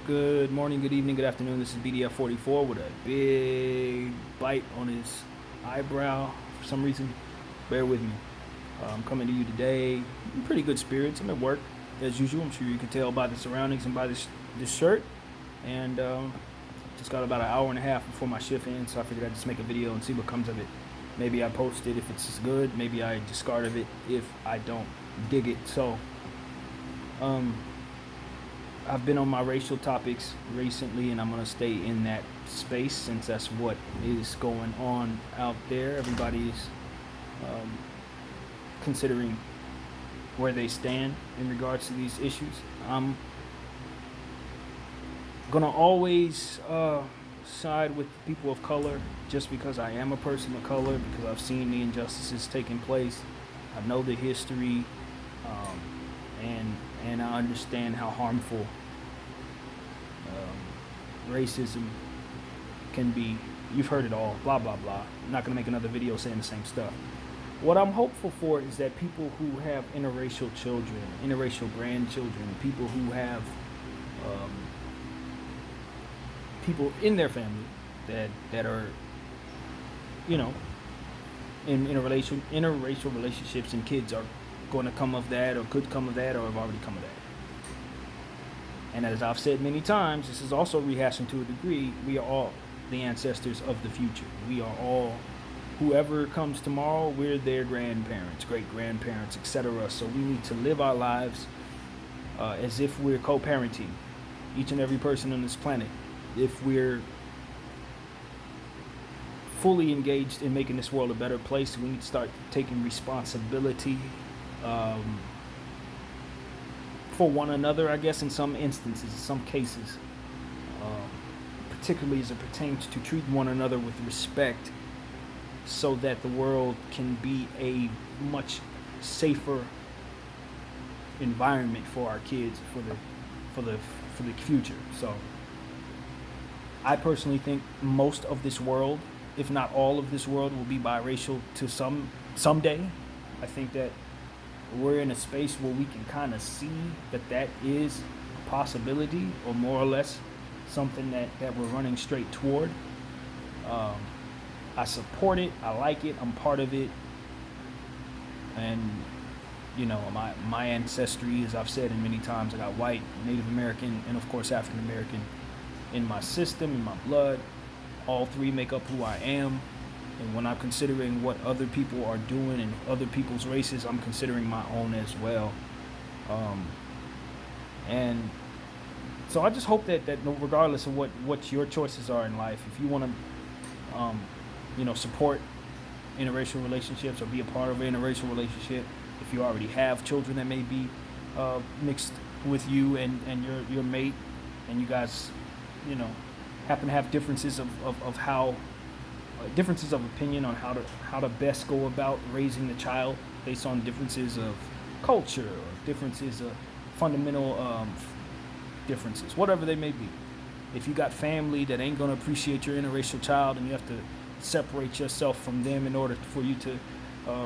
Good morning, good evening, good afternoon. This is BDF44 with a big bite on his eyebrow for some reason. Bear with me. I'm coming to you today in pretty good spirits. I'm at work as usual. I'm sure you can tell by the surroundings and by this shirt. And just got about an hour and a half before my shift ends, so I figured I'd just make a video and see what comes of it. Maybe I post it if it's good. Maybe I discard of it if I don't dig it. So, I've been on my racial topics recently, and I'm going to stay in that space since that's what is going on out there. Everybody's considering where they stand in regards to these issues. I'm going to always side with people of color just because I am a person of color, because I've seen the injustices taking place. I know the history, and I understand how harmful racism can be. You've heard it all, blah, blah, blah. I'm not going to make another video saying the same stuff. What I'm hopeful for is that people who have interracial children, interracial grandchildren, people who have people in their family that are, you know, in interracial relationships, and kids are going to come of that, or could come of that, or have already come of that. And as I've said many times, this is also rehashing to a degree, we are all the ancestors of the future. We are all, whoever comes tomorrow, we're their grandparents, great-grandparents, etc. So we need to live our lives as if we're co-parenting each and every person on this planet. If we're fully engaged in making this world a better place, we need to start taking responsibility for one another, I guess, in some instances, in some cases, particularly as it pertains to treating one another with respect, so that the world can be a much safer environment for our kids, for the future. So I personally think most of this world, if not all of this world, will be biracial to someday. I think that we're in a space where we can kind of see that is a possibility, or more or less something that we're running straight toward. I support it. I like it. I'm part of it. And, you know, my ancestry, as I've said in many times, I got white, Native American, and of course African American in my system, in my blood. All three make up who I am. And when I'm considering what other people are doing and other people's races, I'm considering my own as well. And so I just hope that regardless of what your choices are in life, if you want to, support interracial relationships or be a part of an interracial relationship, if you already have children that may be mixed with you and your mate, and you guys, happen to have differences of how differences of opinion on how to best go about raising the child based on differences of culture or differences of fundamental differences, whatever they may be. If you got family that ain't going to appreciate your interracial child, and you have to separate yourself from them in order for you to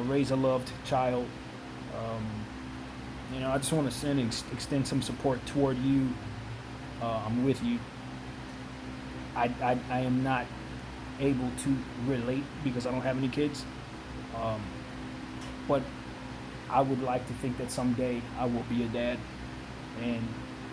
raise a loved child, I just want to extend some support toward you. I'm with you. I am not able to relate because I don't have any kids, but I would like to think that someday I will be a dad, and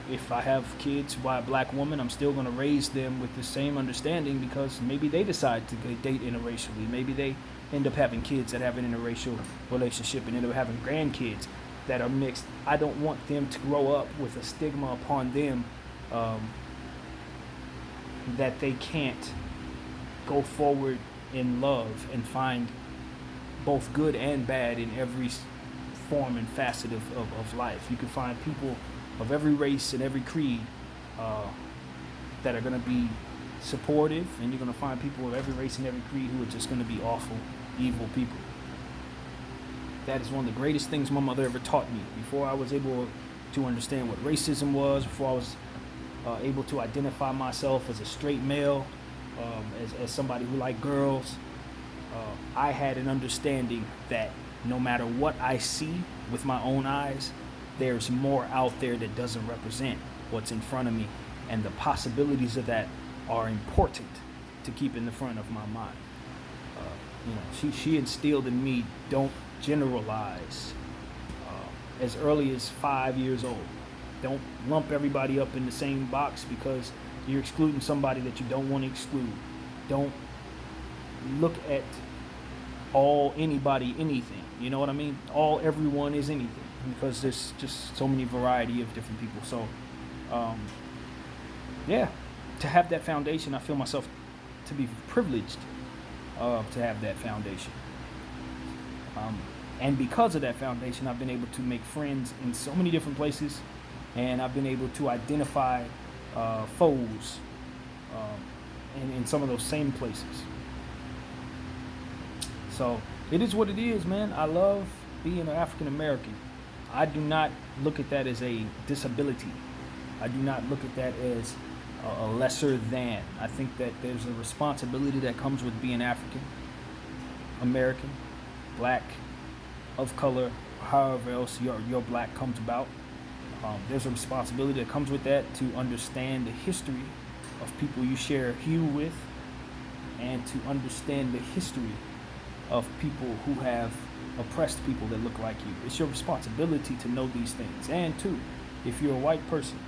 if I have kids by a black woman, I'm still going to raise them with the same understanding, because maybe they decide to date interracially, maybe they end up having kids that have an interracial relationship and end up having grandkids that are mixed. I don't want them to grow up with a stigma upon them that they can't go forward in love and find both good and bad in every form and facet of life. You can find people of every race and every creed that are going to be supportive, and you're going to find people of every race and every creed who are just going to be awful, evil people. That is one of the greatest things my mother ever taught me. Before I was able to understand what racism was, before I was able to identify myself as a straight male, as somebody who liked girls, I had an understanding that no matter what I see with my own eyes, there's more out there that doesn't represent what's in front of me. and the possibilities of that are important to keep in the front of my mind. She instilled in me, don't generalize as early as 5 years old. Don't lump everybody up in the same box because you're excluding somebody that you don't want to exclude. Don't look at anybody, anything. You know what I mean? Everyone is anything, because there's just so many variety of different people. So, to have that foundation, I feel myself to be privileged to have that foundation. And because of that foundation, I've been able to make friends in so many different places, and I've been able to identify foes in some of those same places. So it is what it is, man. I love being an African American. I do not look at that as a disability. I do not look at that as a lesser than. I think that there's a responsibility that comes with being African American, black, of color, however else your black comes about. There's a responsibility that comes with that to understand the history of people you share hue with, and to understand the history of people who have oppressed people that look like you. It's your responsibility to know these things. And two, if you're a white person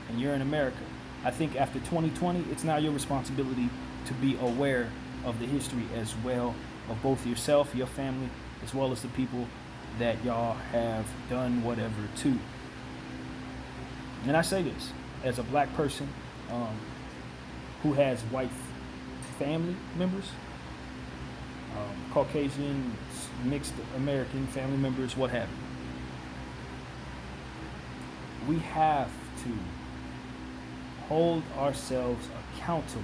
and you're in America, I think after 2020, it's now your responsibility to be aware of the history as well, of both yourself, your family, as well as the people that y'all have done whatever to. And I say this as a black person who has white family members, Caucasian, mixed American family members, what have you. We have to hold ourselves accountable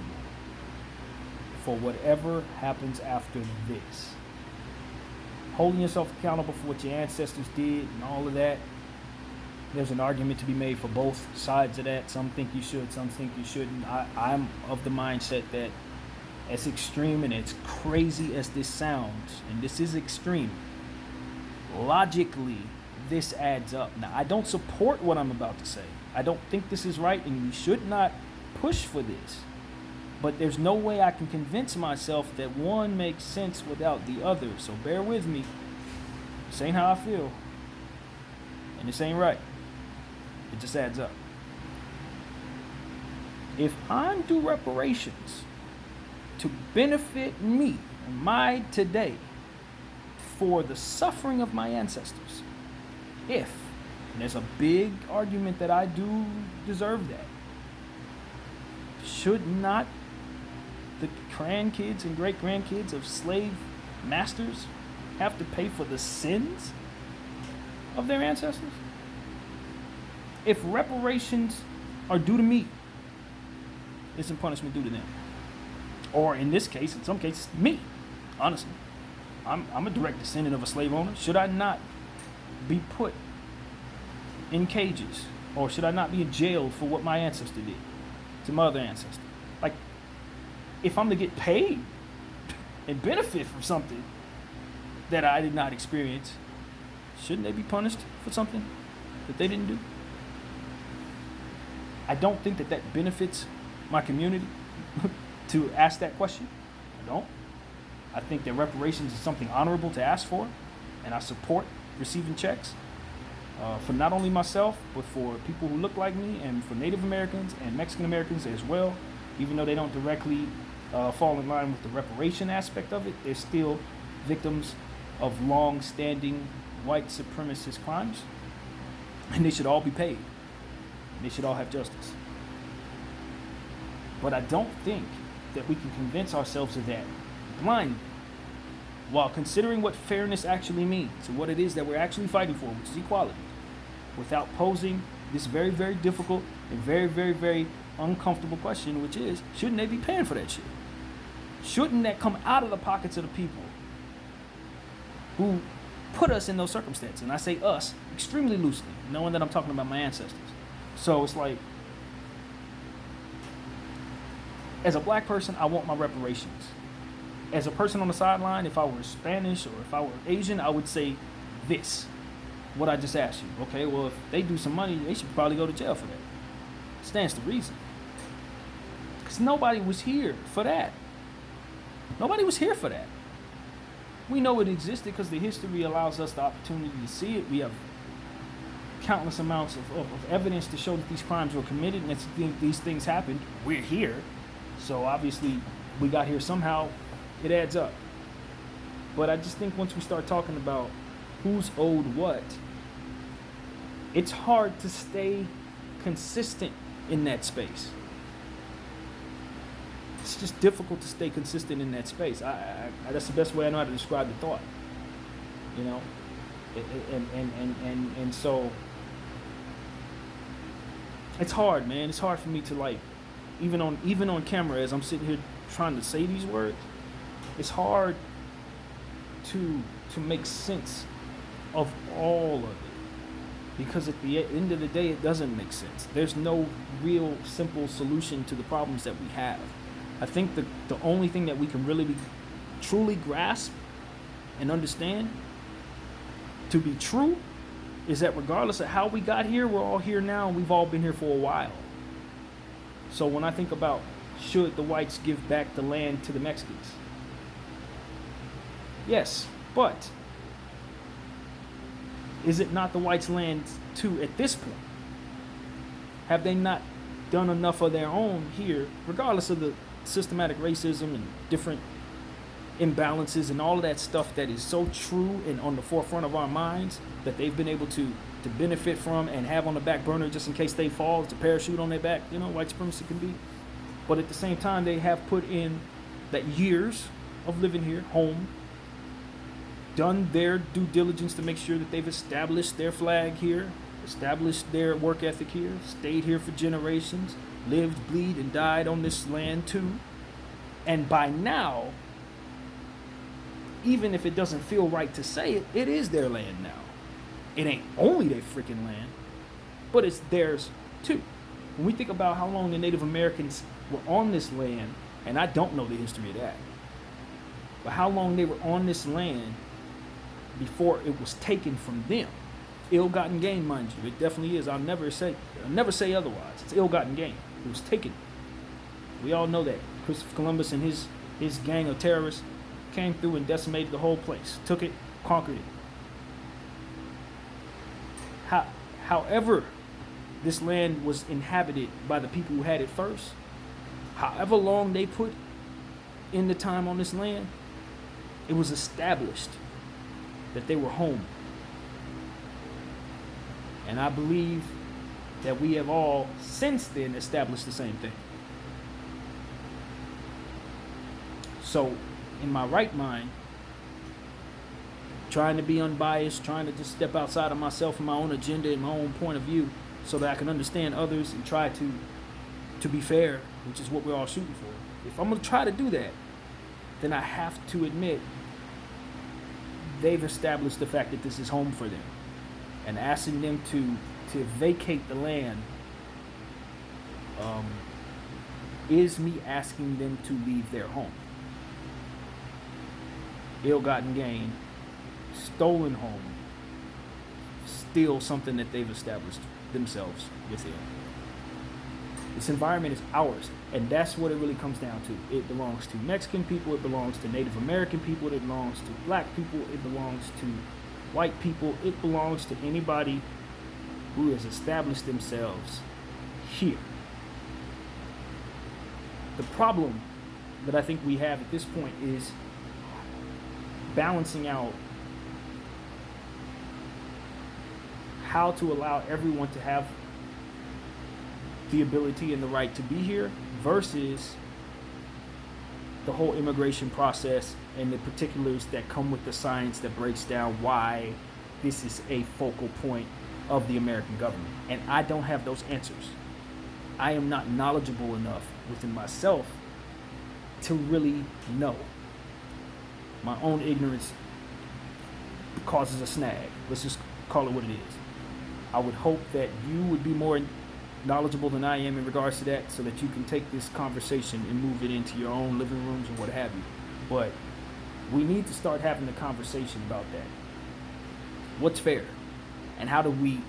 for whatever happens after this. Holding yourself accountable for what your ancestors did and all of that. There's an argument to be made for both sides of that. Some think you should, some think you shouldn't. I'm of the mindset that, as extreme and as crazy as this sounds, and this is extreme, logically, this adds up. Now, I don't support what I'm about to say. I don't think this is right, and we should not push for this. But there's no way I can convince myself that one makes sense without the other. So bear with me. This ain't how I feel. And this ain't right. It just adds up. If I do reparations to benefit me and my today for the suffering of my ancestors, and there's a big argument that I do deserve that, should not the grandkids and great-grandkids of slave masters have to pay for the sins of their ancestors? If reparations are due to me, isn't punishment due to them? Or in this case, in some cases, me. Honestly, I'm a direct descendant of a slave owner. Should I not be put in cages? Or should I not be in jail for what my ancestor did to my other ancestor? Like, if I'm to get paid and benefit from something that I did not experience, shouldn't they be punished for something that they didn't do? I don't think that benefits my community to ask that question. I don't. I think that reparations is something honorable to ask for, and I support receiving checks for not only myself, but for people who look like me, and for Native Americans and Mexican Americans as well. Even though they don't directly fall in line with the reparation aspect of it, they're still victims of long-standing white supremacist crimes, and they should all be paid. They should all have justice. But I don't think that we can convince ourselves of that blindly, while considering what fairness actually means and what it is that we're actually fighting for, which is equality, without posing this very, very difficult and very, very, very uncomfortable question, which is, shouldn't they be paying for that shit? Shouldn't that come out of the pockets of the people who put us in those circumstances? And I say us extremely loosely, knowing that I'm talking about my ancestors. So it's like, as a black person, I want my reparations. As a person on the sideline, if I were Spanish or if I were Asian, I would say this, what I just asked you. Okay, well, if they do some money, they should probably go to jail for that. Stands to reason. Because nobody was here for that. Nobody was here for that. We know it existed because the history allows us the opportunity to see it. We have countless amounts of evidence to show that these crimes were committed and that these things happened. We're here. So obviously we got here somehow. It adds up. But I just think once we start talking about who's owed what, it's hard to stay consistent in that space. It's just difficult to stay consistent in that space. That's the best way I know how to describe the thought. You know, and so it's hard, man. It's hard for me to, like, even on camera as I'm sitting here trying to say these words. It's hard to make sense of all of it, because at the end of the day, it doesn't make sense. There's no real simple solution to the problems that we have. I think the only thing that we can really truly grasp and understand to be true is that regardless of how we got here, we're all here now, and we've all been here for a while. So when I think about, should the whites give back the land to the Mexicans? Yes, but is it not the whites' land too at this point? Have they not done enough of their own here, regardless of the systematic racism and different imbalances and all of that stuff that is so true and on the forefront of our minds, that they've been able to benefit from and have on the back burner just in case they fall, it's a parachute on their back, you know, white supremacy can be. But at the same time, they have put in that years of living here, home, done their due diligence to make sure that they've established their flag here, established their work ethic here, stayed here for generations, lived, bleed, and died on this land too. And by now, even if it doesn't feel right to say it, it is their land now. It ain't only their freaking land, but it's theirs too. When we think about how long the Native Americans were on this land, and I don't know the history of that, but how long they were on this land before it was taken from them. Ill-gotten gain, mind you. It definitely is. I'll never say otherwise. It's ill-gotten gain. It was taken. We all know that. Christopher Columbus and his gang of terrorists came through and decimated the whole place. Took it, conquered it. However, this land was inhabited by the people who had it first. However long they put in the time on this land, it was established that they were home. And I believe that we have all since then established the same thing. So, in my right mind, trying to be unbiased, trying to just step outside of myself and my own agenda and my own point of view so that I can understand others and try to be fair, which is what we're all shooting for. If I'm going to try to do that, then I have to admit they've established the fact that this is home for them. And asking them to vacate the land is me asking them to leave their home. Ill-gotten gain, stolen home, still something that they've established themselves within. This environment is ours, and that's what it really comes down to. It belongs to Mexican people, it belongs to Native American people, it belongs to black people, it belongs to white people, it belongs to anybody who has established themselves here. The problem that I think we have at this point is balancing out how to allow everyone to have the ability and the right to be here versus the whole immigration process and the particulars that come with the science that breaks down why this is a focal point of the American government. And I don't have those answers. I am not knowledgeable enough within myself to really know. My own ignorance causes a snag. Let's just call it what it is. I would hope that you would be more knowledgeable than I am in regards to that, so that you can take this conversation and move it into your own living rooms or what have you. But we need to start having the conversation about that. What's fair? And how do we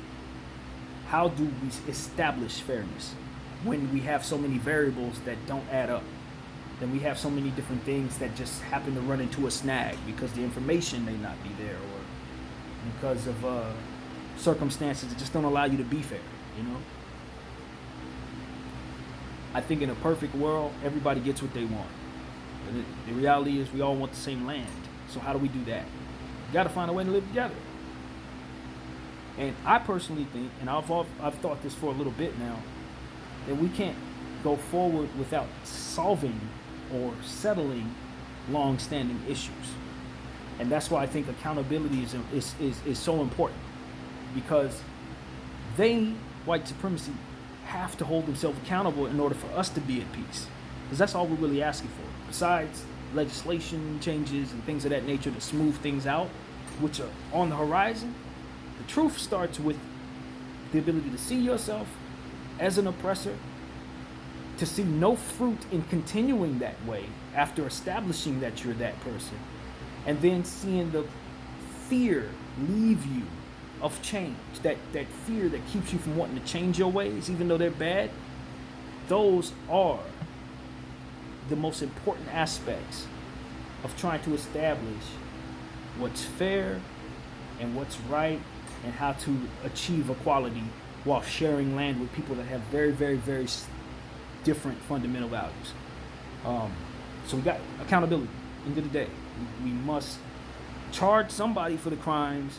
establish fairness? when we have so many variables that don't add up. Then we have so many different things that just happen to run into a snag because the information may not be there, or because of circumstances that just don't allow you to be fair, you know? I think in a perfect world, everybody gets what they want. But the reality is we all want the same land. So how do we do that? You got to find a way to live together. And I personally think, and I've thought this for a little bit now, that we can't go forward without solving or settling long-standing issues. And that's why I think accountability is so important, because white supremacy, have to hold themselves accountable in order for us to be at peace. Because that's all we're really asking for. Besides legislation changes and things of that nature to smooth things out, which are on the horizon, the truth starts with the ability to see yourself as an oppressor, to see no fruit in continuing that way after establishing that you're that person, and then seeing the fear leave you of change, that fear that keeps you from wanting to change your ways, even though they're bad. Those are the most important aspects of trying to establish what's fair and what's right, and how to achieve equality while sharing land with people that have very, very, very different fundamental values. So we got accountability. End of the day, we must charge somebody for the crimes,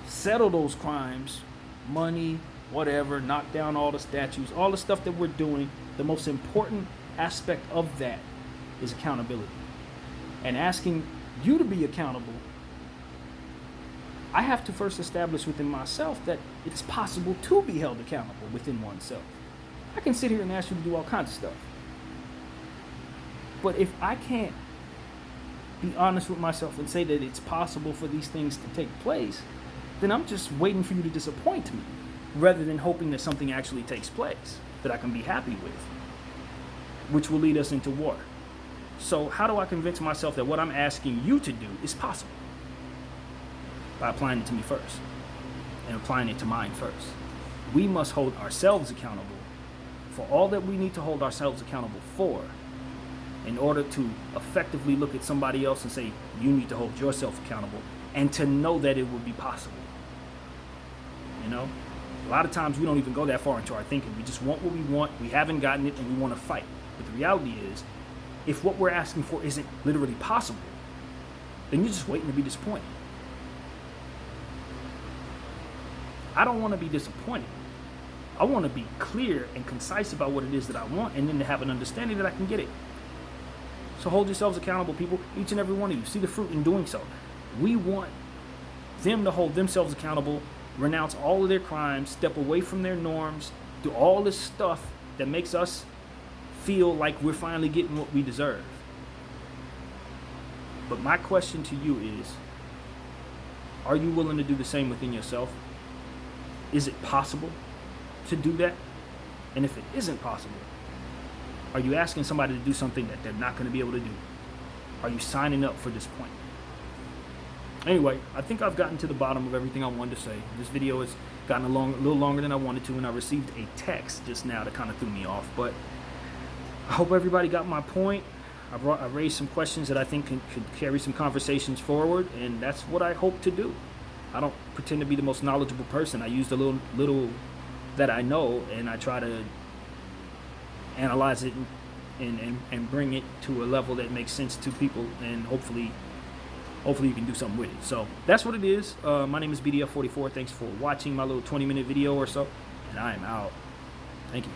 settle those crimes, money, whatever, knock down all the statues, all the stuff that we're doing. The most important aspect of that is accountability. And asking you to be accountable, I have to first establish within myself that it's possible to be held accountable within oneself. I can sit here and ask you to do all kinds of stuff. But if I can't be honest with myself and say that it's possible for these things to take place, then I'm just waiting for you to disappoint me, rather than hoping that something actually takes place that I can be happy with, which will lead us into war. So how do I convince myself that what I'm asking you to do is possible? By applying it to me first, and applying it to mine first. We must hold ourselves accountable for all that we need to hold ourselves accountable for, in order to effectively look at somebody else and say, you need to hold yourself accountable, and to know that it will be possible. You know, a lot of times we don't even go that far into our thinking. We just want what we want, we haven't gotten it, and we want to fight. But the reality is, if what we're asking for isn't literally possible, then you're just waiting to be disappointed. I don't want to be disappointed. I want to be clear and concise about what it is that I want, and then to have an understanding that I can get it. So hold yourselves accountable, people. Each and every one of you. See the fruit in doing so. We want them to hold themselves accountable, renounce all of their crimes, step away from their norms, do all this stuff that makes us feel like we're finally getting what we deserve. But my question to you is, are you willing to do the same within yourself? Is it possible to do that? And if it isn't possible, are you asking somebody to do something that they're not going to be able to do? Are you signing up for disappointment? Anyway, I think I've gotten to the bottom of everything I wanted to say. This video has gotten a little longer than I wanted to, and I received a text just now that kind of threw me off. But I hope everybody got my point. I raised some questions that I think could carry some conversations forward, and that's what I hope to do. I don't pretend to be the most knowledgeable person. I use the little that I know, and I try to analyze it and bring it to a level that makes sense to people, and hopefully you can do something with it. So that's what it is. My name is BDF44. Thanks for watching my little 20-minute video or so, and I am out. Thank you.